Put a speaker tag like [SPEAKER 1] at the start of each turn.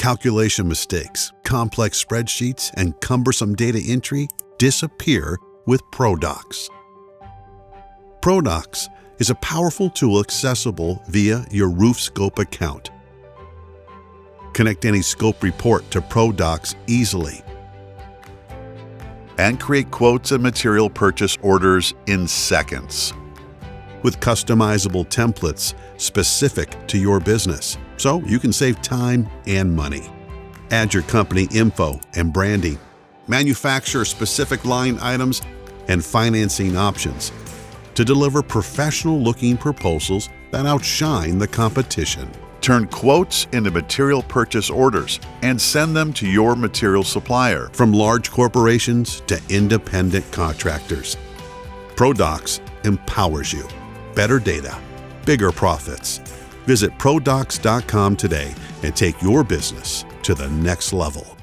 [SPEAKER 1] Calculation mistakes, complex spreadsheets, and cumbersome data entry disappear with ProDocs. ProDocs is a powerful tool accessible via your RoofScope account. Connect any scope report to ProDocs easily and create quotes and material purchase orders in seconds with customizable templates specific to your business, so you can save time and money. Add your company info and branding, manufacturer-specific line items, and financing options to deliver professional-looking proposals that outshine the competition. Turn quotes into material purchase orders and send them to your material supplier. From large corporations to independent contractors, ProDocs empowers you. Better data, bigger profits. Visit ProDocs.com today and take your business to the next level.